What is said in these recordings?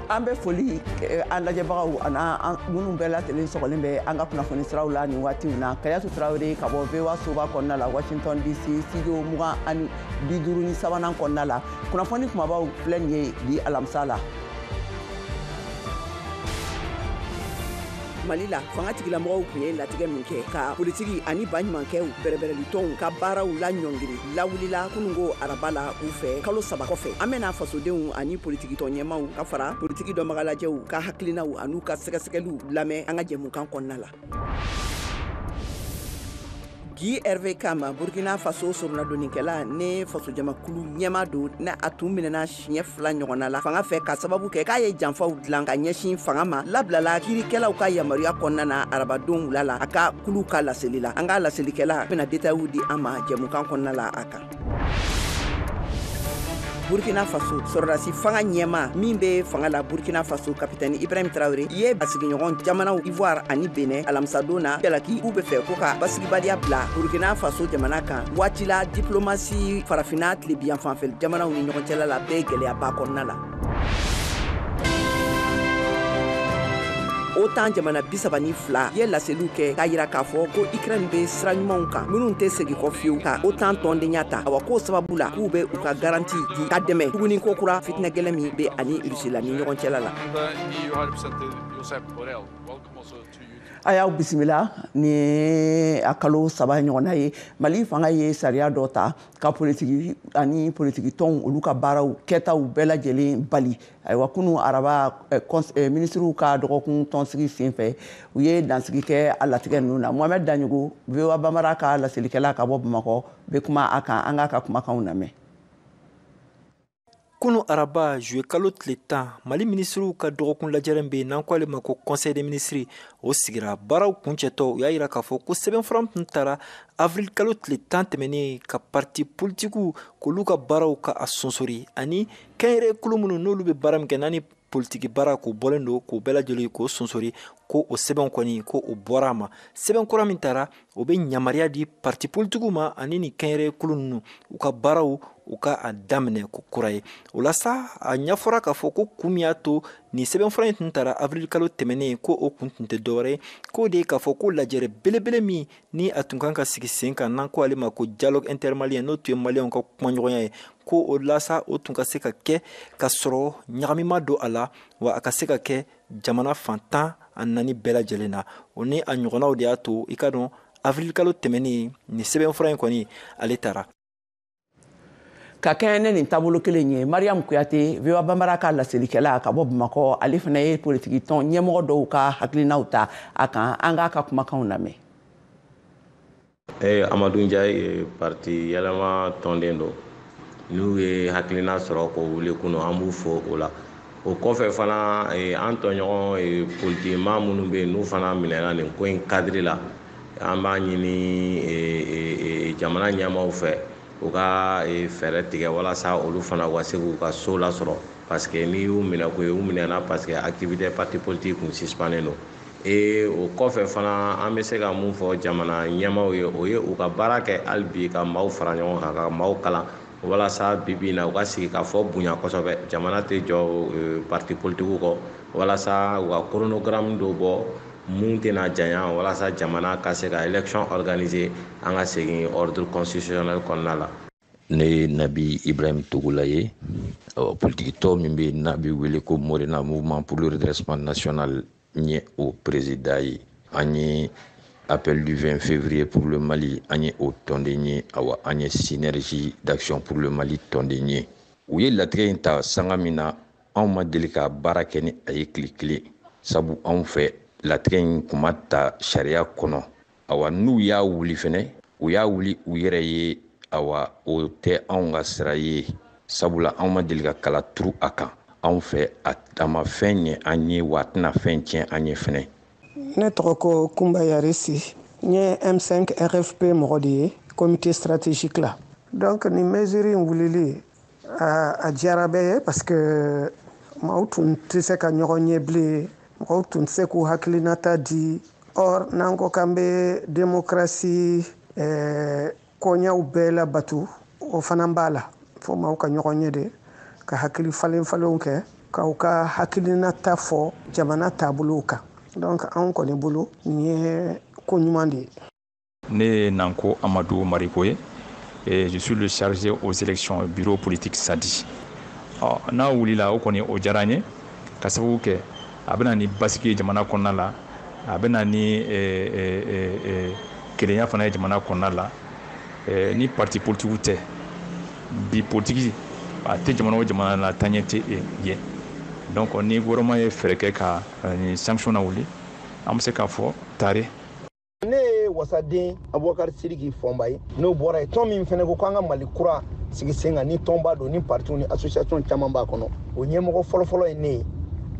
an bɛ foli an lajɛbagaw ana minnu bɛɛ lajɛlen sɔgɔlen bɛ an ka kunnafoni siraw la nin waatiw na Kayatu Tarawele ka bɔ VOA soba kɔnɔna la Washington DC studio 23 kɔnɔna la kunnafoni kumabaw filɛ nin ye bi alamisa la. Mali la fanga tigilamɔgɔw tun ye latigɛ min kɛ ka politiki ani baɲumankɛw bɛrɛbɛrɛlitɔnw ka baaraw la ɲɔngiri lawulila kunungo araba la u fɛ kalo 3 kɔfɛ an bɛna fasodenw ani politikitɔ ɲɛmaw ka fara politiki dɔnbagalajɛw ka hakilinaw an'u ka sɛgɛsɛgɛliw lamɛn an ka jɛmukan kɔnɔna la. Guy Hervé Kama Burkina Faso soroladonikɛla ne faso jamakulu ɲɛma don ne a tun minɛna siɲɛ 2 ɲɔgɔnna la fanga fɛ ka sababu kɛ k'a ye janfaw dilan ka ɲɛsin fanga ma labilala kiirikɛlaw ka yamaruya kɔnɔna na arabadon wula la a ka kulu ka laseli la an ka laselikɛla bɛna détails di an ma jɛmukan kɔnɔna la a kan. Burkina Faso sɔrɔdasi fanga ɲɛma min bɛ fanga la Burkina Faso kapitɛni Ibrahim Traoré ye basigiɲɔgɔn jamanaw Ivoire ani Benin alamisadon na jalaki k'u bɛ fɛ ko ka basigibaliya bila Burkina Faso jamana kan waati la diplomasi farafinna tilebiyan fanfɛ jamanaw ni ɲɔgɔn cɛla la bɛɛ gɛlɛyaba kɔnɔna la. OTAN jamana 32 ye laseliw kɛ k'a yira k'a fɔ ko Ukraine bɛ sira ɲumanw kan minnu tɛ segin kɔ fiyewu ka OTAN tɔndenya ta awa k'o sababu la k'u bɛ u ka garanti di ka dɛmɛ tuguni ko kura fitinɛ gɛlɛn min bɛ ani Russie la ni ɲɔgɔn cɛla la. A y'aw bisimila ni a kalo 3 ɲɔgɔnna ye Mali fanga ye sariya dɔ ta ka politiki ani politikitɔnw olu ka baaraw kɛtaw bɛɛ lajɛlen bali ayiwa kunu araba ministriw ka dɔgɔkun tɔnsigi senfɛ u ye dansigi kɛ a latigɛ ninnu na Mohamed Daɲogo VOA Bambara ka laselikɛla ka bɔ Bamakɔ bɛ kuma a kan an ka kumakanw lamɛn. Kunu araba juillet kalo tile 10 Mali ministriw ka dɔgɔkun lajɛlen bɛ n'an ko ale ma ko conseil des ministres o sigira baaraw kuncɛtɔ u y'a yira k'a fɔ ko sɛbɛnfura tun taara avril kalo tile 10 tɛmɛnen ka parti politikiw k'olu ka baaraw ka a sonsori ani kɛnyɛrɛye kulu minnu n'olu bɛ baara min kɛ n'ani politiki baara k'o bɔlen don k'o bɛɛ lajɛlen k'o sonsori ko o sɛbɛn kɔni ko o bɔra a ma sɛbɛn kura min taara o bɛ yamaruya di parti politikiw ma ani ni kɛnyɛrɛye kulu ninnu u ka baaraw u ka a daminɛ ko kura ye o la sa a ɲɛfɔra k'a fɔ ko kun min y'a to ni sɛbɛnfura in tun taara avril kalo tɛmɛnen ko o kun tun tɛ dɔwɛrɛ ye k'o de ye k'a fɔ ko lajɛrɛ belebele min ni a tun kan ka sigi sen kan n'an ko ale ma ko dialogue intermalien n'o tun ye maliyɛnw ka kumaɲɔgɔnya ye ko o la sa o tun ka se ka kɛ ka sɔrɔ ɲagamima don a la wa a ka se ka kɛ jamana fantan a nani bɛɛ lajɛlen na o ni a ɲɔgɔnnaw de y'a to i ka dɔn avril kalo tɛmɛnen ni sɛbɛnfura in kɔni ale taara. Ka kɛɲɛ ne nin taabolo kelen ye Mariam Kuyate VOA Bambara ka laselikɛla ka bɔ Bamakɔ ale fana ye politikitɔn ɲɛmɔgɔ dɔw ka hakilinaw ta a kan an ka kumakanw lamɛn. Amadou Ndiaye parti yɛlɛma tɔnden don n'u ye hakilina sɔrɔ k'o wuli kunu an b'u fo o la o kɔfɛ fana an tɔɲɔgɔn politikima minnu bɛ yen n'u fana minɛna nin ko in kadiri la an b'a ɲini jamana ɲɛmaaw fɛ u ka fɛɛrɛ tigɛ walasa olu fana ka se k'u ka so lasɔrɔ parce que n'i y'u minɛ ko ye u minɛna parce que activité parti politique kun suspendé don o kɔfɛ fana an bɛ se ka mun fɔ jamana ɲɛmaaw ye o ye u ka baara kɛ hali bi ka maaw fara ɲɔgɔn kan ka maaw kalan walasa bibi na u ka sigi ka fɔ bonya kosɛbɛ jamana tɛ jɔ parti politique kɔ walasa u ka chronogramme dɔ bɔ mun tɛna janya walasa jamana ka se ka élection organiser an ka segin ordre constitutionnel kɔnɔna la. Ne ye Nabi Ibrahim Togola ye politikitɔ min bɛ n'a bɛ wele ko Morena Mouvement pour le redressement national n o président ye an ye appel du 20 février pour le Mali an ye o tɔnden ye awa an ye synergie d'action pour le Mali tɔnden ye u ye latigɛ in ta sanga min na anw ma deli ka baara kɛ ni a ye tile kelen sabu anw fɛ latigɛ in kun ma ta sariya kɔnɔ awa n'u y'a wuli fɛnɛ u y'a wuli u yɛrɛ ye awa o tɛ anw ka sira ye sabula anw ma deli ka kala turu a kan anw fɛ a ma fɛn ɲɛ an ye wa a tɛna fɛn tiɲɛ an ye fɛnɛ. Ne tɔgɔ ko Kumba Yarisi n ye M5 RFP mɔgɔ de ye comité stratégique la donc ni mesure in wulili a diyara bɛɛ ye parce que maaw tun tɛ se ka ɲɔgɔn ɲɛ bilen mɔgɔw tun tɛ se k'u hakilinata di or n'an ko k'an bɛ démocratie koɲɛw bɛɛ labatu o fana b'a la fo maaw ka ɲɔgɔn ɲɛ de ka hakili falen falenw kɛ k'aw ka hakilinata fɔ jamana taabolow kan. Donc anw kɔni bolo nin ye ko ɲuman de ye. Ne Nanko Amadou Marikoye et je suis le chargé aux élections bureau politique SADI. N'a wulila o kɔni o diyara n ye ka sababu kɛ a bɛna ni basigi jamana kɔnɔna la, a bɛna ni kelenya fana ye jamana kɔnɔna la, ni parti politique tɛ bi politique a tɛ jamana o jamana la taɲɛ tɛ ye. Donc ni gouvernement ye fɛɛrɛ kɛ ka ni sanction na wuli an bɛ se k'a fɔ tare. Ne wasaden Abubakar Sidiki Fɔnba ye n'o bɔra ye tɔn min fɛnɛ ko k'an ka Mali kura sigi sen kan ni tɔnba don ni parti ni association caman b'a kɔnɔ o ɲɛmɔgɔ fɔlɔfɔlɔ ye ne ye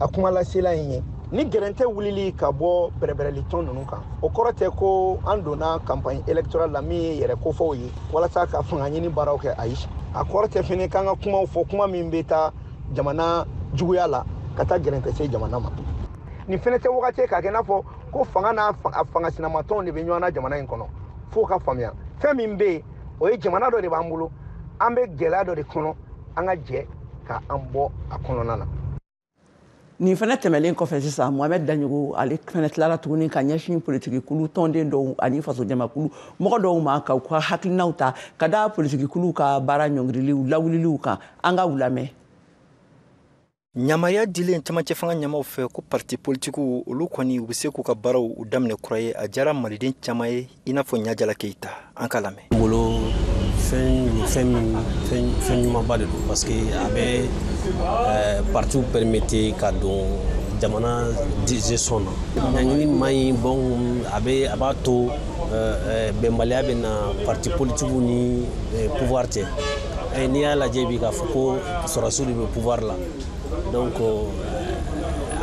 a kuma lasela in ye ni gɛrɛntɛ wulili ka bɔ bɛrɛbɛrɛli tɔn ninnu kan o kɔrɔ tɛ ko an donna campagne électorale la min ye yɛrɛ kofɔw ye walasa ka fanga ɲini baaraw kɛ ayi a kɔrɔ tɛ fɛnɛ k'an ka kumaw fɔ kuma min bɛ taa jamana juguya la ka taa gɛrɛntɛ se jamana ma ni fɛnɛ tɛ wagati k'a kɛ n'a fɔ ko fanga n'a fanga sinamatɔnw de bɛ ɲɔgɔn na jamana in kɔnɔ fo ka faamuya fɛn min bɛ yen o ye jamana dɔ de b'an bolo an bɛ gɛlɛya dɔ de kɔnɔ an ka jɛ ka an bɔ a kɔnɔna na. Nin fana tɛmɛlen kɔfɛ sisan Mohamed Daɲogo ale fana tilala tuguni ka ɲɛsin politikikulu tɔnden dɔw ani fasojamakulu mɔgɔ dɔw ma ka u ka hakilinaw ta ka da politikikulu ka baara ɲɔngiriliw lawuliliw kan an ka u lamɛn. Ɲamariya dilen camancɛ fanga ɲamaw fɛ ko parti politikiw olu kɔni u bɛ se k'u ka baaraw u daminɛ kura ye a diyara maliden caman ye i n'a fɔ Ɲajala Keyita an ka lamɛn. Bolo fɛn ɲumanba de don parce que a bɛ partiw permettre ka don jamana gestion na ɲaɲini man ɲi bon a b'a to bɛnbaliya bɛ na parti politikiw ni pouvoir cɛ n'i y'a lajɛ bi k'a fɔ ko sɔrɔsiw de bɛ pouvoir la donc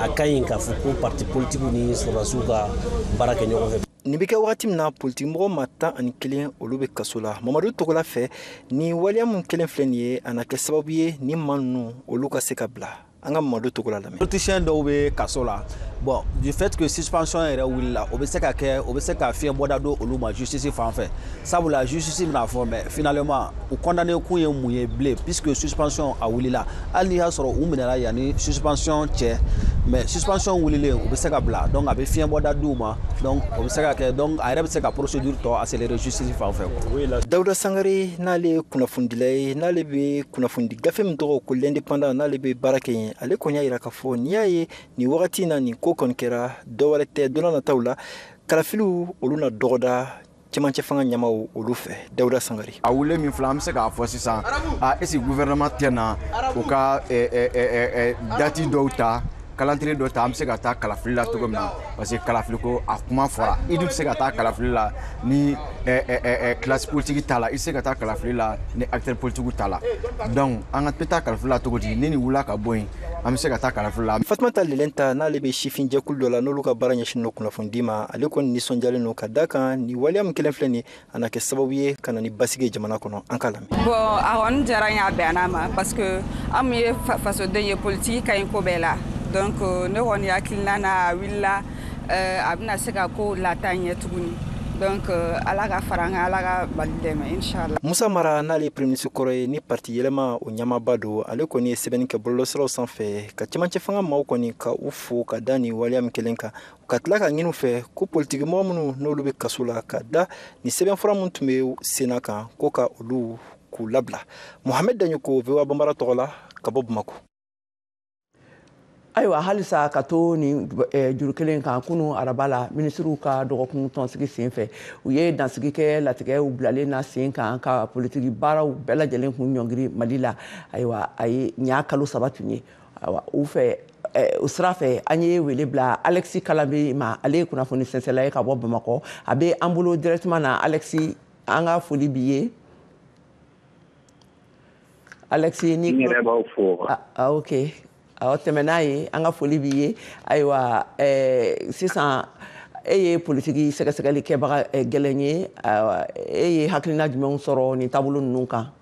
a ka ɲi k'a fɔ ko parti politikiw ni sɔrɔsiw ka baara kɛ ɲɔgɔn fɛ. Nin bɛ kɛ wagati min na politikimɔgɔ ma 11 olu bɛ kaso la Mamadu Togola fɛ ni waleya mun kelen filɛ nin ye a na kɛ sababu ye ni maa ninnu olu ka se ka bila an ka Mamadu Togola lamɛn. Politicien dɔw bɛ kaso la bon du fait que suspension yɛrɛ wulila o bɛ se ka fiɲɛ bɔda don olu ma justice fan fɛ sabula justice bɛna fɔ mais finalement u condamné kun ye mun ye bilen puisque suspension a wulila hali n'i y'a sɔrɔ u minɛra yanni suspension cɛ mais suspension wulilen u bɛ se ka bila donc a bɛ fiɲɛ bɔda d'u ma donc o bɛ se ka kɛ donc a yɛrɛ bɛ se ka procédure tɔ accélérer justice fan fɛ. Dawuda Sangare n'ale ye kunnafonidila ye n'ale bɛ kunnafoni gafe min tɔgɔ ko l'indépendant n'ale bɛ baara kɛ yen ale kɔni y'a jira k'a fɔ n'i y'a ye nin wagati in na nin ko kɔni kɛra dɔwɛrɛ tɛ don n'a nataw la kalafiliw olu na dɔgɔda cɛmancɛ fanga ɲamaw olu fɛ Dawuda Sangare. A wule min filɛ an bɛ se k'a fɔ sisan est-ce que gouvernement tɛ na u ka date dɔw ta calendrier dɔ ta an bɛ se ka taa kalafili la cogo min na parce que kalafili ko a kuma fɔra i dun tɛ se ka taa kalafili la ni classe politique t'a la i tɛ se ka taa kalafili la ni acteur politique t'a la donc an ka tɛ taa kalafili la cogo di ni nin wula ka bɔ yen an bɛ se ka taa kalafili la. Fatumata Lelenta n'ale bɛ sifin jɛkulu dɔ la n'olu ka baara ɲɛsin n'o kunnafoni di ma ale kɔni nisɔndiyalen don ka da kan ni waleya min kelen filɛ nin a na kɛ sababu ye ka na ni basigi jamana kɔnɔ an ka lamɛn. Bon a kɔni diyara n ye a bɛnna ma parce que an min ye fasoden ye politique ka ɲi ko bɛɛ la donc ne kɔni hakilina na a wulila a bɛna se ka ko lata ɲɛ tuguni donc ala ka fara an kan ala ka Mali dɛmɛ inshallah. Musa Mara n'ale premier ministre kɔrɔ ye ni parti yɛlɛma o ɲamaba don ale kɔni ye sɛbɛnni kɛ bɔlɔlɔsiraw sanfɛ ka cɛmancɛ fanga maaw kɔni ka u fo ka da ni waleya min kelen kan ka tila ka ɲini u fɛ ko politikimɔgɔ minnu n'olu bɛ kaso la ka da ni sɛbɛnfura min tun bɛ senna kan ko ka olu k'u labila. Mohamed Daɲogo VOA Bambara tɔgɔ la ka bɔ Bamako. Ayiwa halisa ka to ni juru kelen kan kunu araba la ministriw ka dɔgɔkun tɔnsigi sen fɛ u ye dansigi kɛ latigɛw bilalen na sen kan ka politiki baaraw bɛɛ lajɛlen kun ɲɔngiri Mali la ayiwa a ye ɲa kalo 3 tun ye ayiwa u fɛ o sira fɛ an ye wele bila Alexis Kalambi ma ale ye kunnafoni sɛnsɛnla ye ka bɔ Bamakɔ a bɛ an bolo directement na Alexis an ka foli b'i ye Alexis ni yɛrɛ b'aw fo ok aw tɛmɛn'a ye an ka foli b'i ye ayiwa sisan e ye politiki sɛgɛsɛgɛli kɛbaga gɛlɛn ye e ye hakilina jumɛnw sɔrɔ nin taabolo ninnu kan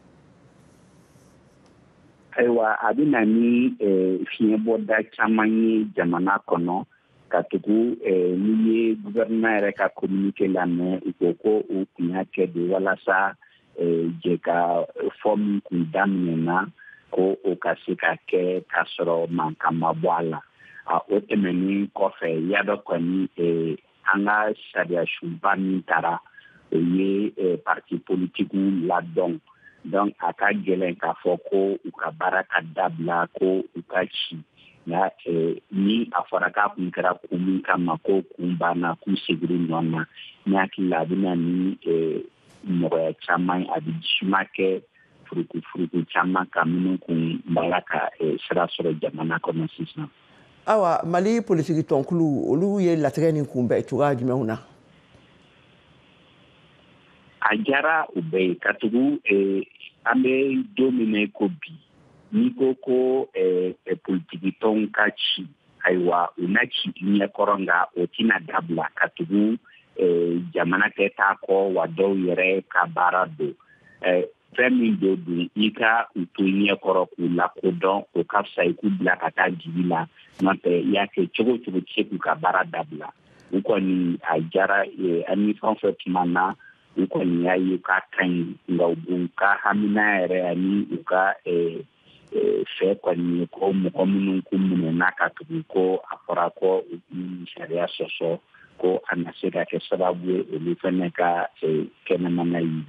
ayiwa a bɛ na ni fiɲɛbɔda caman ye jamana kɔnɔ ka tugu n'i ye gouvernement yɛrɛ ka communiqué lamɛn u ko ko u kun y'a kɛ de walasa jɛ ka fɔ min kun daminɛna ko o ka se ka kɛ k'a sɔrɔ mankan ma bɔ a la o tɛmɛnen kɔfɛ y'a dɔn kɔni an ka sariya sunba min taara o ye parti politikiw ladɔn donc a ka gɛlɛn k'a fɔ ko u ka baara ka dabila ko u ka ci nka ni a fɔra k'a kun kɛra kun min kama ko kun banna k'u segiri ɲɔgɔn na ne hakili la a bɛna ni nɔgɔya caman a bɛ jisuma kɛ furuku caman ka minnu kun bala ka sira sɔrɔ jamana kɔnɔ sisan. Awa Mali politiki tɔnkulu olu ye latigɛ nin kunbɛn cogoya jumɛnw na? A diyara u bɛɛ ye ka tugu an bɛ don min na ko bi n'i ko politiki tɔnw ka ci ayiwa u na ci ɲɛkɔrɔ nka o tɛna dabila ka tugu jamana tɛ taa kɔ wa dɔw yɛrɛ ka baara don fɛn min do dun i ka u to ɲɛkɔrɔ k'u lakodɔn o ka fisa i k'u bila ka taa jigi la n'o tɛ i y'a kɛ cogo cogo tɛ se k'u ka baara dabila u kɔni a diyara ani fɛn fɛn tuma na u kɔni y'a ye k'a ka ɲi nka u ka hamina yɛrɛ ani u ka fɛ kɔni ye ko mɔgɔ minnu k'u minɛna ka tugu ko a fɔra ko sariya sɔsɔ ko a na se ka kɛ sababu ye olu fana ka kɛnɛmana ye.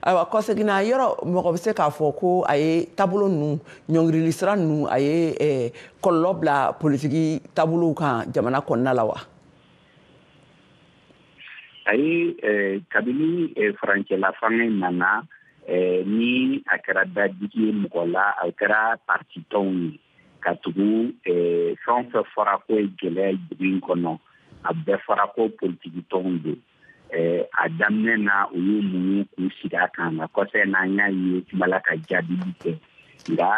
Ayiwa kɔsegina yɔrɔ mɔgɔ bɛ se k'a fɔ ko a ye taabolo ninnu ɲɔngirili sira ninnu a ye kɔlɔlɔ bila politiki taabolow kan jamana kɔnɔna la wa? A ye kabini farancɛla fanga in nana ni a kɛra dadigi ye mɔgɔ la a kɛra parti tɔnw ye ka tugu fɛn o fɛn fɔra ko ye gɛlɛya dugu in kɔnɔ a bɛɛ fɔra ko politiki tɔnw don. A daminɛ na u ye mun ye k'u sigi a kan nka kɔfɛ n'an y'a ye tuma ka jaabili kɛ nka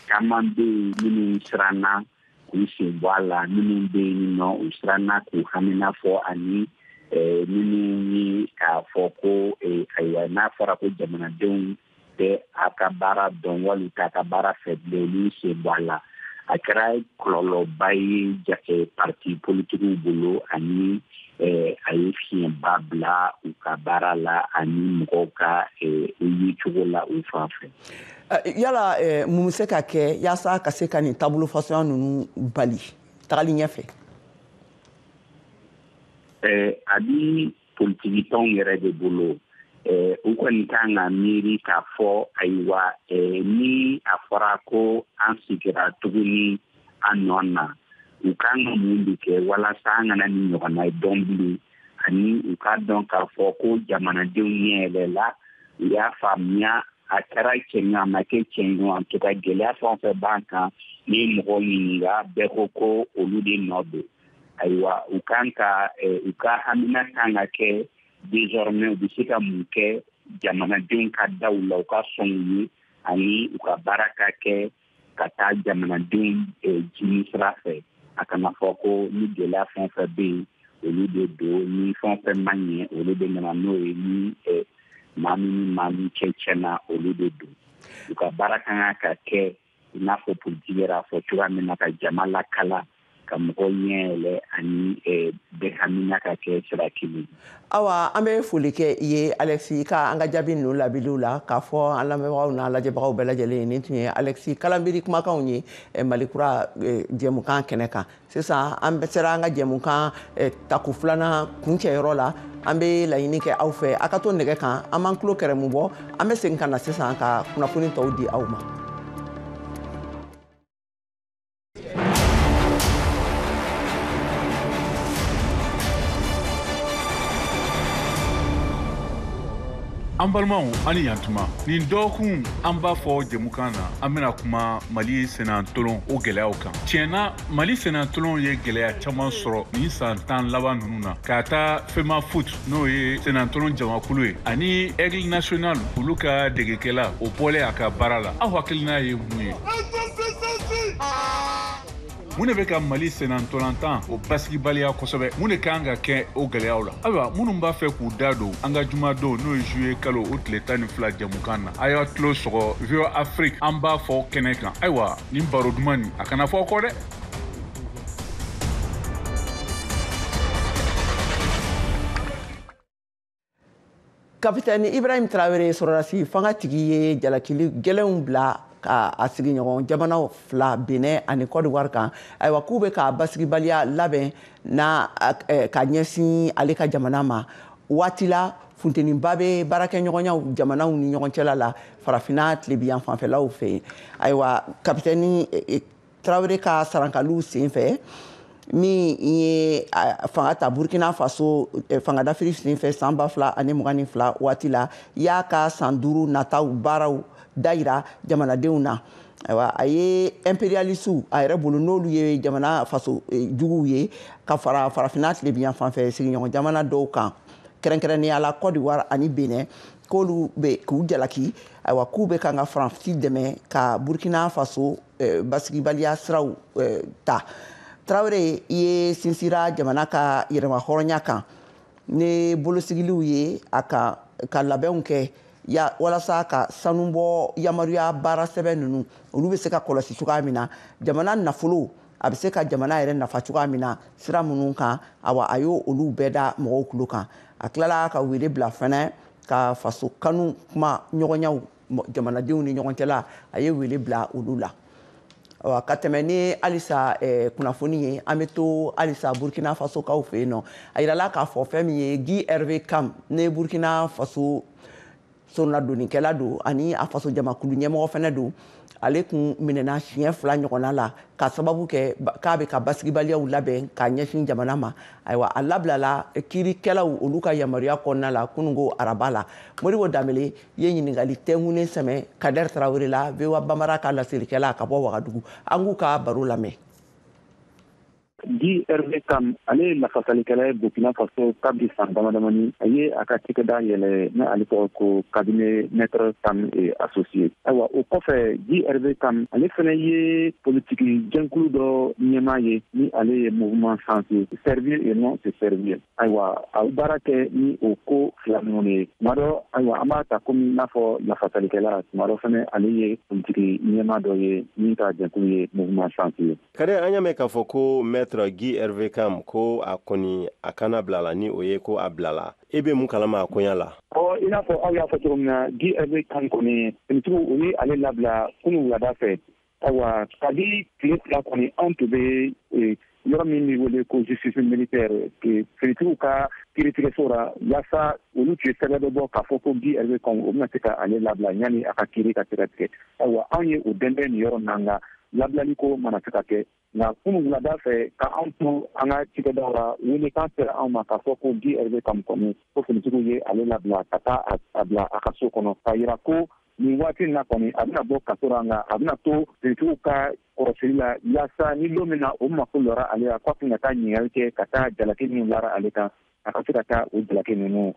caman bɛ yen minnu siranna k'u sen bɔ a la minnu bɛ yen nɔ u siranna k'u hamina fɔ ani minnu ye k'a fɔ ko ayiwa n'a fɔra ko jamanadenw tɛ a ka baara dɔn wali t'a ka baara fɛ bilen olu sen bɔ a la a kɛra kɔlɔlɔba ye parti politikiw bolo ani a ye fiɲɛba bila u ka baara la ani mɔgɔw ka ye cogo la u fan fɛ. Yala mun bɛ se ka kɛ yaasa ka se ka nin taabolo fasuguya ninnu bali tagali ɲɛfɛ? A bi politiki tɔnw yɛrɛ de bolo u kɔni kan ka miiri k'a fɔ ayiwa ni a fɔra ko an sigira tuguni an nɔ na u kan ka mun de kɛ walasa an kana ni ɲɔgɔnna ye dɔn bilen ani u ka dɔn k'a fɔ ko jamanadenw ɲɛ yɛlɛla u y'a faamuya a kɛra cɛɲɔ a ma kɛ cɛɲɔ en tout cas gɛlɛya fɛn o fɛn b'an kan ni mɔgɔw ɲininka bɛɛ ko olu de nɔ don ayiwa u kan ka u ka hamina kan ka kɛ désormais u bɛ se ka mun kɛ jamanadenw ka daw la u ka sɔn u ye ani u ka baara ka kɛ ka taa jamanadenw jini sira fɛ a kana fɔ ko ni gɛlɛya fɛn o fɛn bɛ yen olu de don ni fɛn o fɛn ma ɲɛ olu de nana n'o ye ni maa min ni maa min cɛ tiɲɛna olu de don u ka baara kan ka kɛ i n'a fɔ politiki yɛrɛ a fɔ cogoya min na ka jama lakala ka mɔgɔw ɲɛ yɛlɛ ani bɛɛ hamina ka kɛ sira kelen. Awa an bɛ foli kɛ i ye Alexis ka an ka jaabi ninnu labiliw la k'a fɔ an lamɛnbagaw n'a lajɛbagaw bɛɛ lajɛlen nin tun ye Alexis Kalanbiri kumakanw ye Malikura jɛmukan kɛnɛ kan. Sisan an sera an ka jɛmukan taku filanan kuncɛyɔrɔ la an bɛ laɲini kɛ aw fɛ a ka to nɛgɛ kan an b'an tulo kɛrɛmu bɔ an bɛ segin ka na sisan ka kunnafoni tɔw di aw ma. An balimaw ani yantuma nin dɔgɔkun an b'a fɔ jɛmukan na an bɛna kuma Mali senatolon o gɛlɛyaw kan. Tiɲɛna Mali senatolon ye gɛlɛya caman sɔrɔ nin san 10 laban ninnu na ka taa FEMA foot n'o ye senatolon jamakulu ye ani Aigle national olu ka degekɛla o bɔlen a ka baara la. Aw hakilina ye mun ye? Mun de bɛ ka Mali senatolantan o basigibaliya kosɛbɛ mun de kan ka kɛ o gɛlɛyaw la? Ayiwa minnu b'a fɛ k'u da don an ka jumadon n'o ye juillet kalo o tile 12 jamukan na a y'a tulo sɔgɔ VOA Afrique an b'a fɔ kɛnɛ kan. Ayiwa nin baro duman nin a kana fɔ kɔ dɛ. Kapitɛni Ibrahim Traoré sɔrɔdasi fangatigi ye jalakili gɛlɛnw bila ka a sigiɲɔgɔn jamanaw fila Benin ani Côte d'Ivoire kan ayiwa k'u bɛ ka basigibaliya labɛn na ka ɲɛsin ale ka jamana ma waati la funteniba bɛ baarakɛɲɔgɔnyaw jamanaw ni ɲɔgɔn cɛla la farafinna tilebiyan fanfɛlaw fɛ ayiwa kapitɛni Traoré ka sarankaliw sen fɛ min ye fanga ta Burkina Faso fangadafiri sen fɛ san 2022 waati la y'a ka san 5 nataw baaraw dayira jamanadenw na ayiwa a ye impérialistes a yɛrɛ bolo n'olu ye jamana faso juguw ye ka fara farafinna tilebiyan fanfɛ sigiɲɔgɔn jamana dɔw kan kɛrɛnkɛrɛnnenya la Côte d'Ivoire ani Benin k'olu bɛ k'u jalaki ayiwa k'u bɛ kan ka Faransi dɛmɛ ka Burkina Faso basigibaliya siraw ta Traoré ye sinsira jamana ka yɛrɛma hɔrɔnya kan ne bolosigiliw ye a ka labɛnw kɛ walasa ka sanubɔ yamaruya baara sɛbɛn ninnu olu bɛ se ka kɔlɔsi cogoya min na jamana nafolo a bɛ se ka jamana yɛrɛ nafa cogoya min na sira minnu kan awa a y'o olu bɛɛ da mɔgɔw tulo kan a tilala ka wele bila fɛnɛ ka faso kanu kuma ɲɔgɔnyaw jamanadenw ni ɲɔgɔn cɛla a ye wele bila olu la ka tɛmɛ ni halisa kunnafoni ye an bɛ to halisa Burkina Faso kaw fɛ yen nɔ a yirala k'a fɔ fɛn min ye Guy Hervé Kam ne Burkina Faso sonadonikɛla don ani a faso jamakulu ɲɛmɔgɔ fɛnɛ don ale kun minɛna siɲɛ 2 ɲɔgɔnna la ka sababu kɛ k'a bɛ ka basigibaliyaw labɛn ka ɲɛsin jamana ma ayiwa a labilala kiirikɛlaw olu ka yamaruya kɔnɔna la kunungo araba la Modibo Dambele ye ɲininkali tɛnkunnen sɛmɛ Kader Traoré la VOA Bambara ka lasirikɛla ka bɔ Wagadugu an k'u ka baro lamɛn. Guy Hervé Kam ale ye lafasalikɛla ye Burkina Faso kabini san damadamani a ye a ka cɛkɛda yɛlɛ ni ale tɔgɔ ko cabinet Maître Kam et associé ayiwa o kɔfɛ Guy Hervé Kam ale fana ye politiki jɛnkulu dɔ ɲɛmaa ye ni ale ye mouvement changé servir et non se servir ayiwa a baara kɛ ni o ko fila ninnu de ye tuma dɔ ayiwa an b'a ta komi n'a fɔ lafasalikɛla tuma dɔ fana ale ye politiki ɲɛmaa dɔ ye min ka jɛnkulu ye mouvement changé. Kare an y'a mɛn k'a fɔ ko Maître Guy Hervé Kam ko a kɔni a kana bila la ni o ye ko a bila la e bɛ mun kalama a koɲa la? I n'a fɔ aw y'a fɔ cogo min na Guy Hervé Kam kɔni finitigiw o ye ale labila kunun wulada fɛ ayiwa kabi tile 2 kɔni anw tun bɛ yɔrɔ min bɛ wele ko justice militaire finitigiw ka kiiritigɛso la yaasa olu tun ye sɛbɛn dɔ bɔ k'a fɔ ko Guy Hervé Kam o bɛna se ka ale labila yanni a ka kiiri ka se ka tigɛ ayiwa anw ye o dɛnbɛn nin yɔrɔ n'an ka labilali ko mana se ka kɛ nka kunun wulada fɛ ka anw to an ka cikɛdaw la welekan sera anw ma k'a fɔ ko Guy Hervé Kam kɔni ko finitigiw ye ale labila ka taa a bila a ka so kɔnɔ k'a yira ko nin waati in na kɔni a bɛna bɔ kaso la nka a bɛna to finitigiw ka kɔrɔsili la yaasa ni don min na o mako lɔra ale la k'a tun ka taa ɲininkali kɛ ka taa jalaki min lara ale kan a ka se ka taa o jalaki ninnu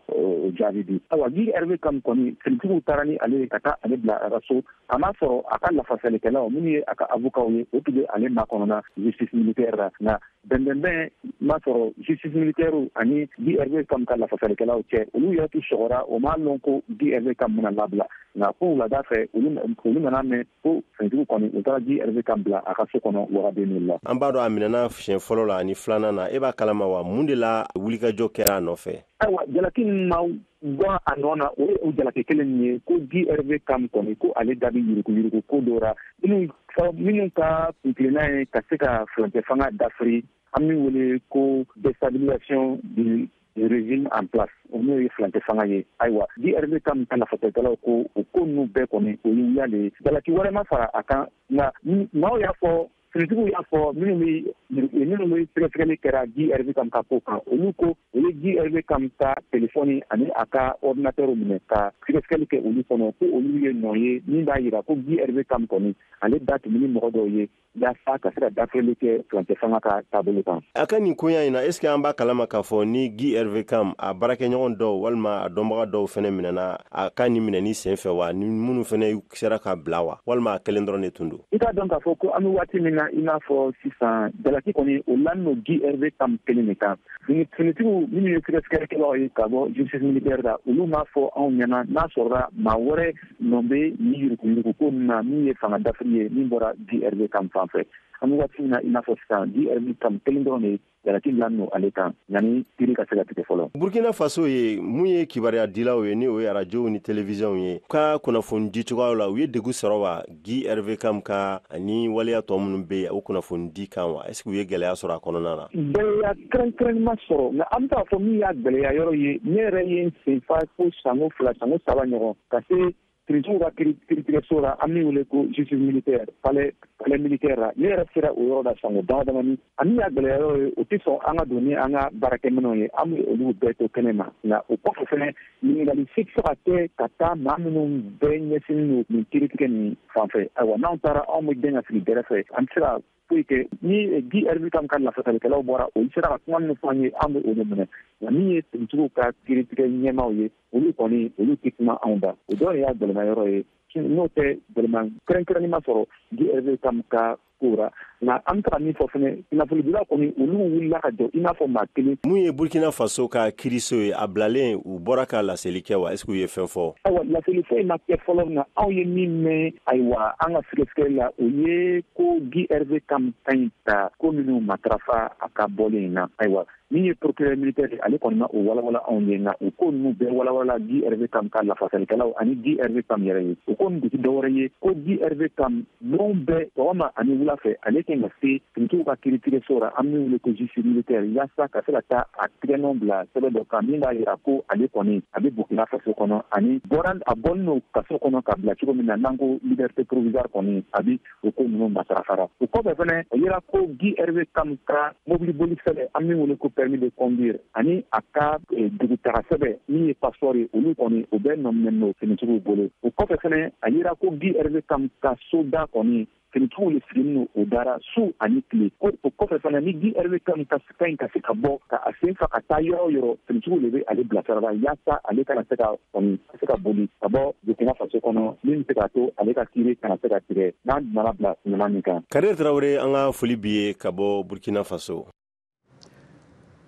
jaabi di ayiwa Guy Hervé Kam kɔni finitigiw taara ni ale ye ka taa ale bila a ka so a m'a sɔrɔ a ka lafasalikɛlaw minnu ye a ka avocaw ye o tun bɛ ale makɔnɔna justice militaire la nka bɛnbɛnbɛn m'a sɔrɔ justice militaire ani Guy Hervé Kam ka lafasalikɛlaw cɛ olu yɛrɛ tun sɔgɔra o m'a lɔn ko Guy Hervé Kam bɛna labila nka ko wulada fɛ olu nana mɛn ko finitigiw kɔni u taara Guy Hervé Kam bila a ka so kɔnɔ wagaden la. An b'a dɔn a minɛna siɲɛ fɔlɔ la ani filanan na e b'a kalama wa mun de la wulikajɔ kɛra a nɔfɛ? Ayiwa jalaki min ma bɔ a nɔ na o ye o jalaki kelen min ye ko Guy Hervé Kam kɔni ko ale da bɛ yuruguyurugu ko dɔ la minnu ka kuntilenna ye ka se ka furancɛ fanga dafiri an bɛ wele ko déstabilisation du régime en place o n'o ye furancɛ fanga ye ayiwa Guy Hervé Kam ka lafasalikɛlaw ko o ko ninnu bɛɛ kɔni o ye wuya de ye jalaki wɛrɛ ma fara a kan nka maaw y'a fɔ finitigiw y'a fɔ minnu bɛ sɛgɛsɛgɛli kɛra Guy Hervé Kam ka ko kan olu ko o ye Guy Hervé Kam ka telefɔni ani a ka ordinateur minɛ ka sɛgɛsɛgɛli kɛ olu kɔnɔ ko olu ye nɔ ye min b'a jira ko Guy Hervé Kam kɔni ale da tun bɛ ni mɔgɔ dɔw ye yaasa ka se ka dafirili kɛ furancɛ fanga ka taabolo kan. A ka nin koɲa in na est-ce que an b'a kalama k'a fɔ ni Guy Hervé Kam a baarakɛɲɔgɔn dɔw walima a dɔnbaga dɔw fana minɛna a ka nin minɛni sen fɛ wa ni minnu fana sera ka bila wa walima a kelen dɔrɔn de tun don? I k'a dɔn k'a fɔ ko an bɛ waati min na i n'a fɔ sisan jalaki kɔni o lamin'o Guy Hervé Kam kelen de kan finitigiw minnu ye sɛgɛsɛgɛlikɛlaw ye ka bɔ justice militaire la olu m'a fɔ anw ɲɛna n'a sɔrɔla maa wɛrɛ nɔ bɛ ni yuruguyurugu ko ninnu na min ye fanga dafiri ye min bɔra Guy Hervé Kam fan fɛ an waati min na i n'a fɔ sisan DRV Cam kelen dɔrɔn de jalaki dilan n'o ale kan yanni kiiri ka se ka tigɛ fɔlɔ. Burkina Faso ye mun ye kibaruya dilaw ye ni o ye arajow ni télévision ye ka kunnafoni di cogoyaw la u ye degun sɔrɔ wa GRV Cam ka ani waleya tɔ minnu bɛ yen o kunnafoni di kan wa est-ce que u ye gɛlɛya sɔrɔ a kɔnɔna na? Gɛlɛya kɛrɛnkɛrɛnnenma sɔrɔ nka an bɛ taa fɔ min y'a gɛlɛya yɔrɔ ye ne yɛrɛ ye n sen fa fo sango 2 sango 3 ɲɔgɔn ka se kiritigiw ka kiiritigɛso la an min wele ko justice militaire palais militaire la ne yɛrɛ sera o yɔrɔ la sango damadamani a min y'a gɛlɛya yɔrɔ ye o tɛ sɔn an ka don ni an ka baarakɛminɛnw ye an bɛ olu bɛɛ to kɛnɛ ma nka o kɔfɛ fɛnɛ ɲininkali si tɛ se ka kɛ ka taa maa minnu bɛɛ ɲɛsinnen don nin kiiritigɛ nin fanfɛ ayiwa n'anw taara anw bɛ gɛn ka sigi gɛrɛfɛ an tɛ se ka foyi kɛ ni DRV Cam ka lafasalikɛlaw bɔra olu sera ka kuma min fɔ an ye an bɛ o de minɛ nka min ye tigitigiw ka kiiritigɛ ɲɛmaaw ye olu kɔni olu tɛ kuma anw da o dɔw de y'a gɛlɛma yɔrɔ ye n'o tɛ gɛlɛma kɛrɛnkɛrɛnnenma sɔrɔ DRV Cam ka ko la nka an bɛ se ka min fɔ fɛnɛ kunnafonidilaw kɔni olu wulila ka jɔ i n'a fɔ maa kelen. Mun ye Burkina Faso ka kiiriso ye a bilalen u bɔra ka laseli kɛ wa est-ce que u ye fɛn fɔ? Ayiwa laseli foyi ma kɛ fɔlɔ nka anw ye min mɛn ayiwa an ka sɛgɛsɛgɛli la o ye ko DRV Cam ka ɲi ta ko minnu matarafa a ka bɔlen in na ayiwa min ye procureur militaire ale kɔni ma o walawala anw ye nka o ko ninnu bɛɛ walawala DRV Cam ka lafasalikɛlaw ani DRV Cam yɛrɛ ye o ko nin tɛ dɔwɛrɛ ye ko DRV Cam don bɛɛ sɔgɔma ani wula fɛ ale kan ka se finitigiw ka kiiritigɛso la an min wele ko justice militaire yaasa ka se ka taa a tigɛnɔn bila sɛbɛn dɔ kan min b'a jira ko ale kɔni a bɛ Burkina Faso kɔnɔ ani a bɔlen n'o kaso kɔnɔ ka bila cogo min na n'an ko liberté provisoire kɔni a bɛ o ko ninnu matarafara o kɔfɛ fɛnɛ o yera ko DRV Cam ka mobili boli sɛbɛn an min wele ko permis de conduire ani a ka dugutaga sɛbɛn min ye passeport ye olu kɔni o bɛɛ nɔminɛlen don finitigiw bolo o kɔfɛ fɛnɛ a yera ko DRV Cam ka soda kɔni finitigiw le sigilen don o dara su ani tile o kɔfɛ fana ni DRV Cam ka ɲi ka se ka bɔ ka a sen fa ka taa yɔrɔ o yɔrɔ finitigiw de bɛ ale bilasirala yaasa ale kana se ka boli ka bɔ Burkina Faso kɔnɔ min bɛ se ka to ale ka kiiri kana se ka tigɛ n'an nana bila ɲama min kan. Kare Tarawele an ka foli b'i ye ka bɔ Burkina Faso.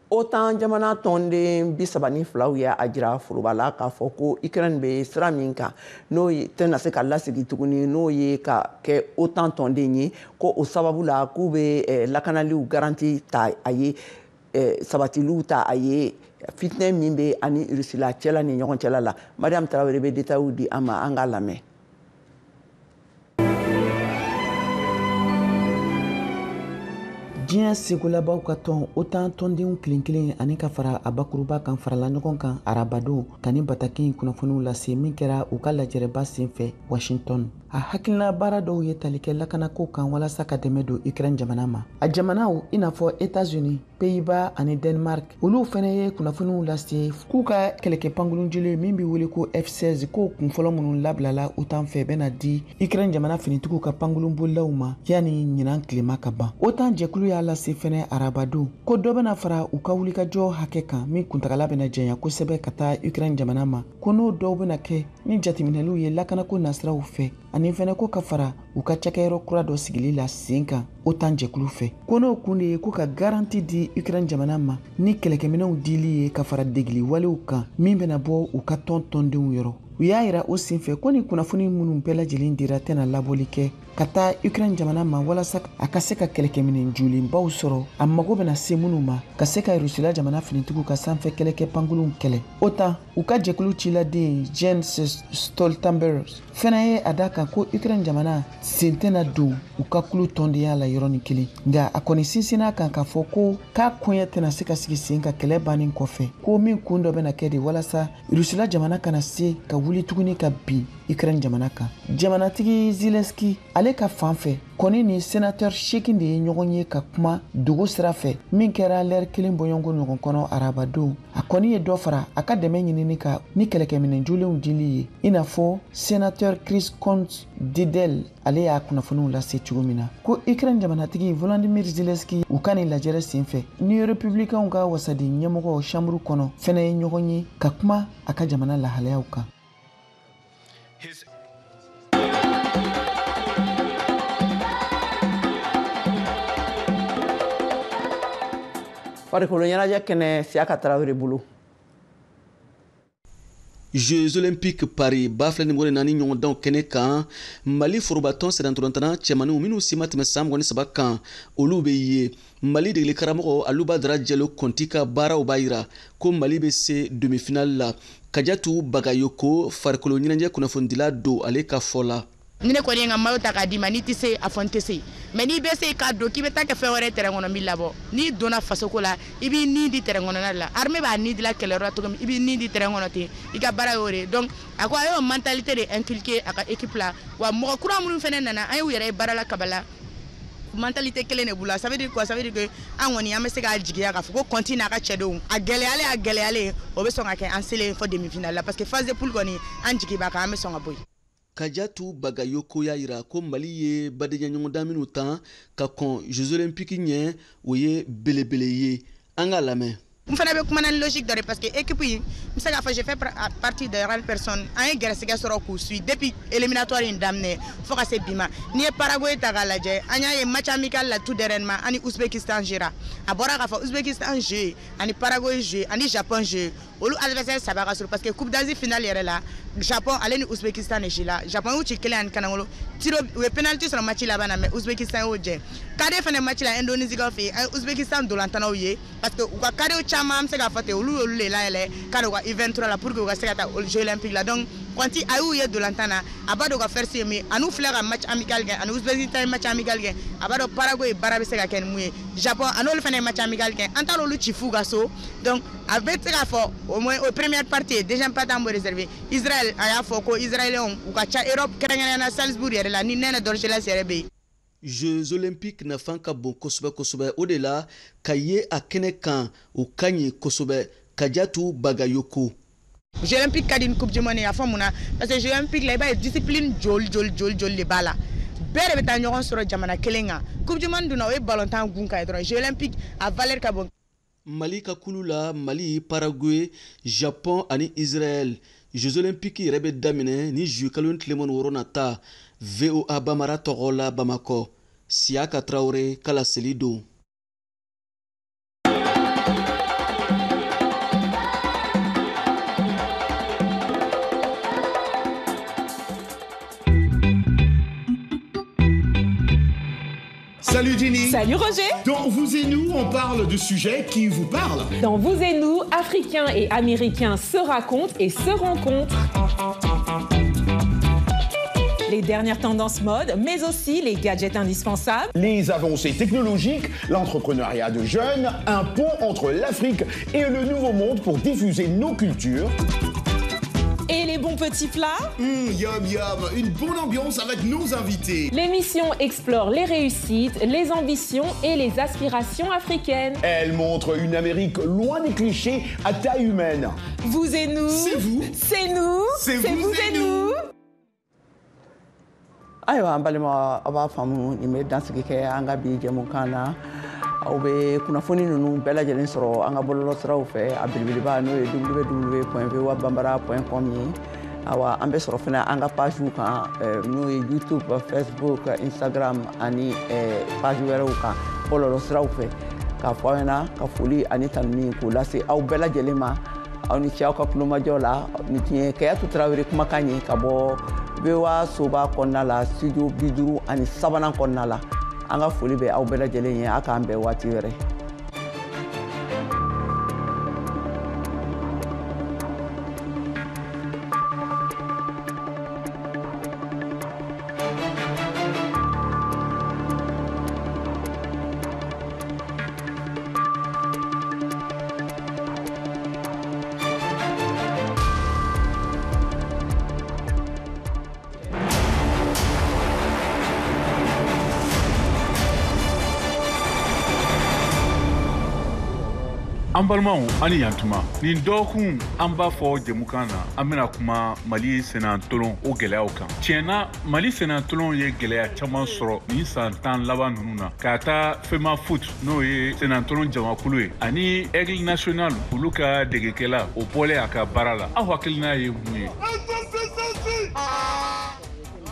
OTAN jamana tɔnden 32 ye a jira foroba la k'a fɔ ko Ukraine bɛ sira min kan n'o tɛna se ka lasigi tuguni n'o ye ka kɛ OTAN tɔnden ye ko o sababu la k'u bɛ lakanaliw garanti ta a ye sabatiliw ta a ye fitinɛ min bɛ ani Rusila cɛla ni ɲɔgɔn cɛla la Mariam Tarawele bɛ détails di an ma an k'a lamɛn. diɲɛ segolabaw ka tɔn OTAN tɔndenw kelen ani ka fara a bakuruba kan farala ɲɔgɔn kan arabadon ka ni bataki kunnafoniw lase min kɛra u ka lajɛrɛba senfɛ Washington. A hakilina baara dɔw ye tali kɛ lakanako kan walasa ka dɛmɛ don Ukraine jamana ma. A jamanaw i n'a fɔ États-Unis, Pays-Bas ani Denmark olu fɛnɛ ye kunnafoniw lase k'u ka kɛlɛkɛ pankurunjile min bɛ wele ko F-16 ko kunfɔlɔ minnu labilala OTAN fɛ bɛna di Ukraine jamana finitigiw ka pankurun bolilaw ma yanni ɲinan tilema ka ban. OTAN jɛkulu y'a lase fɛnɛ arabadon ko dɔ bɛna fara u ka wulikajɔ hakɛ kan min kuntagala bɛna jɛnya kosɛbɛ ka taa Ukraine jamana ma ko n'o dɔw bɛna kɛ ni jateminɛliw ye lakanako nasiraw fɛ ani fɛnɛ ko ka fara u ka cakɛyɔrɔ kura dɔ sigili la sen kan OTAN jɛkulu fɛ ko n'o kun de ye ko ka garanti di Ukraine jamana ma ni kɛlɛkɛminɛw dili ye ka fara degili walew kan min bɛna bɔ u ka tɔndenw yɔrɔ. U y'a yira o senfɛ ko ni kunnafoni minnu bɛɛ lajɛlen dira tɛna labɔli kɛ ka taa Ukraine jamana ma walasa a ka se ka kɛlɛkɛminɛ jolenbaw sɔrɔ a mago bɛna se minnu ma ka se ka Rusila jamana finitigiw ka sanfɛ kɛlɛkɛ pankurunw kɛlɛ. OTAN u ka jɛkulu ciladen Jens Stoltenberg fɛnɛ ye a da kan ko Ukraine jamana sen tɛna don u ka kulu tɔndenya la yɔrɔnin kelen nka a kɔni sinsinna kan k'a fɔ ko k'a koɲɛ tɛna se ka sigi sen ka kɛlɛ bannen kɔfɛ ko min kun dɔ bɛna kɛ de walasa Rusila jamana kana se ka wuli tuguni ka bin Ukraine jamana kan. Jamanatigi Zelensky ale ka fanfɛ kɔni ni sénateur Shekin de ye ɲɔgɔn ye ka kuma dugu sira fɛ min kɛra l'heure kelen bɔɲɔngo ɲɔgɔn kɔnɔ arabadon a kɔni ye dɔ fara a ka dɛmɛ ɲinini ka ni kɛlɛkɛminɛ jolenw dili ye i n'a fɔ sénateur Chris Coons Didel ale y'a kunnafoniw lase cogo min na ko Ukraine jamanatigi Volodymyr Zelensky u ka ni lajɛrɛ senfɛ ni républicainw ka wasadi ɲɛmɔgɔ chambre kɔnɔ fɛnɛ ye ɲɔgɔn ye ka kuma a ka jamana lahalayaw kan. Farikolo ɲɛnajɛ kɛnɛ Siyaka Tarawele bolo. Jeux olympiques Paris bafle ni ngone nani ɲɔgɔn dan kɛnɛ kan Mali forobatɔn sɛdantɔlɔntana cɛmaniw minnu si ma tɛmɛ san 23 kan olu bɛ ye Mali degeli karamɔgɔ Aluba Dara Jalo Konti ka baaraw b'a yira ko Mali bɛ se demi-finale la. Kadiatu Bagayoko farikolo ɲɛnajɛ kunnafonidila don ale ka fɔ la. Ni ne kɔni ye nka mayo ta k'a d'i ma n'i tɛ se a fɔ n tɛ se mais n'i bɛ se k'a dɔn k'i bɛ taa kɛ fɛn wɛrɛ terrain kɔnɔ n b'i labɔ n'i donna fasoko la i b'i ni di terrain kɔnɔna la armée b'a ni dila kɛlɛyɔrɔ la cogo min i b'i ni di terrain kɔnɔ ten i ka baara y'o de donc a ko a y'o mentalité de inculquer a ka équipe la wa mɔgɔ kura minnu fana nana an y'u yɛrɛ ye baara la kabala mentalité kelen de b'u la ça veut dire quoi ça veut dire que an kɔni an bɛ se k'a jigiya k'a fɔ ko Konti n'a ka cɛdenw a gɛlɛyalen o bɛ sɔn ka kɛ an selen fɔ demi-finale la parce que phase de poule kɔni an jigi b'a kan an bɛ sɔn ka bɔ yen. Kadiatu Bagayoko y'a yira ko Mali ye badenya ɲɔgɔndan minnu tan ka kɔn Jeux olympiques ɲɛ o ye belebele ye an ka lamɛn. N fana bɛ kuma na logique dɔ de parce que équipe in n bɛ se k'a fɔ j'ai fait partie de rares personnes an ye gɛrɛsɛgɛ sɔrɔ k'u suit depuis éliminatoire in daminɛ fo ka se bi ma n'i ye Paraguay ta k'a lajɛ an y'a ye match amical la tout dernièrement ani Ouzbékistan jera a bɔra k'a fɔ Ouzbékistan jeu ani Paraguay jeu ani Japon jeu olu adversaire saba ka sɔrɔ parce que Coupe d'Asie finale yɛrɛ la Japon ale ni Ouzbékistan de jeu la Japon y'u ci 1 ani kanangolo tiro u ye penalty sɔrɔ match laban na mais Ouzbékistan y'o jɛ kade fana match la Indonésie kaw fɛ an ye Ouzbékistan dolantanaw ye parce que u ka cadeau caman an bɛ se k'a fɔ ten olu y'olu de layɛlɛ ka u ka U23 la pour que u ka se ka taa Jeux olympiques la donc Konti a y'u ye dolantan na a b'a dɔn ka faire se min an'u filɛ ka match amical kɛ ani Ouzbékistan ye match amical kɛ a b'a dɔn Paraguay baara bɛ se ka kɛ ni mun ye Japon an'olu fana ye match amical kɛ an taara olu ci f'u ka so donc a bɛ se k'a fɔ au moins o première partie deuxième partie an b'o réservé Israël a y'a fɔ ko Israëliens u ka ca Europe kɛrɛnkɛrɛnnen na Salzbourg yɛrɛ la ni Nene Dorgeles yɛrɛ bɛ yen. Jeux olympiques nafan ka bon kosɛbɛ o de la ka ye a kɛnɛ kan o ka ɲi kosɛbɛ Kadiatu Bagayoko. Jeux olympiques ka di ni coupe du monde a fɔ mun na parce que Jeux olympiques la i b'a ye discipline joli de b'a la bɛɛ de bɛ taa ɲɔgɔn sɔrɔ jamana kelen kan coupe du monde dun na o ye ballontan gun ka ye dɔrɔn Jeux olympiques a valeur ka bon. Mali ka kulu la Mali, Paraguay, Japon ani Israël Jeux olympiques yɛrɛ bɛ daminɛ ni juillet kalo tile 6 nata VOA Bamara tɔgɔ la Bamako Siaka Traoré kala seli don. Salut Jenny. Salut Roger. Dans Vous et Nous, on parle de sujets qui vous parlent. Dans Vous et Nous, Africains et Américains se racontent et se rencontrent. Les dernières tendances mode, mais aussi les gadgets indispensables. Les avancées technologiques, l'entrepreneuriat de jeunes, un pont entre l'Afrique et le Nouveau Monde pour diffuser nos cultures. Et les bons petits plats. Yum yum, une bonne ambiance avec nos invités. L'émission explore les réussites, les ambitions et les aspirations africaines. Elle montre une Amérique loin des clichés à taille humaine. Vous et nous. C'est vous. C'est nous. C'est vous et nous. Ayiwa an balima a b'a faamu nin bɛ dansigi kɛ an ka bi jɛmukan na aw bɛ kunnafoni ninnu bɛɛ lajɛlen sɔrɔ an ka bɔlɔlɔsiraw fɛ a belebeleba n'o ye www.voabambara.com ye awa an bɛ sɔrɔ fana an ka pagew kan n'o ye YouTube, Facebook, Instagram ani page wɛrɛw kan bɔlɔlɔsiraw fɛ k'a fɔ aw ɲɛna ka foli ani tanuni k'o lase aw bɛɛ lajɛlen ma aw ni ce aw ka kulomajɔ la ni tun ye Kayatu Tarawele kumakan ye ka bɔ VOA soba kɔnɔna la studio 53 kɔnɔna la an ka foli bɛ aw bɛɛ lajɛlen ye a k'an bɛn waati wɛrɛ. An balimaw ani yantuma nin dɔgɔkun an b'a fɔ jɛmukan na an bɛna kuma Mali senatolon o gɛlɛyaw kan tiɲɛna Mali senatolon ye gɛlɛya caman sɔrɔ nin san 10 laban ninnu na ka taa FEMA foot n'o ye senatolon jamakulu ye ani Aigle national olu ka degekɛla o bɔlen a ka baara la aw hakilina ye mun ye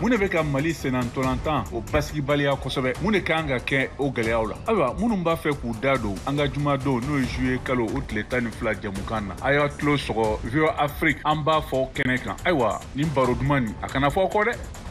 mun de bɛ ka Mali senna ntolantan o basigibaliya kosɛbɛ mun de kan ka kɛ o gɛlɛyaw la ayiwa minnu b'a fɛ k'u da don an ka jumadon n'o ye juillet kalo o tile 12 jamukan na a y'a tulo sɔgɔ VOA Afrique an b'a fɔ kɛnɛ kan ayiwa nin baro duman nin a kana fɔ kɔ dɛ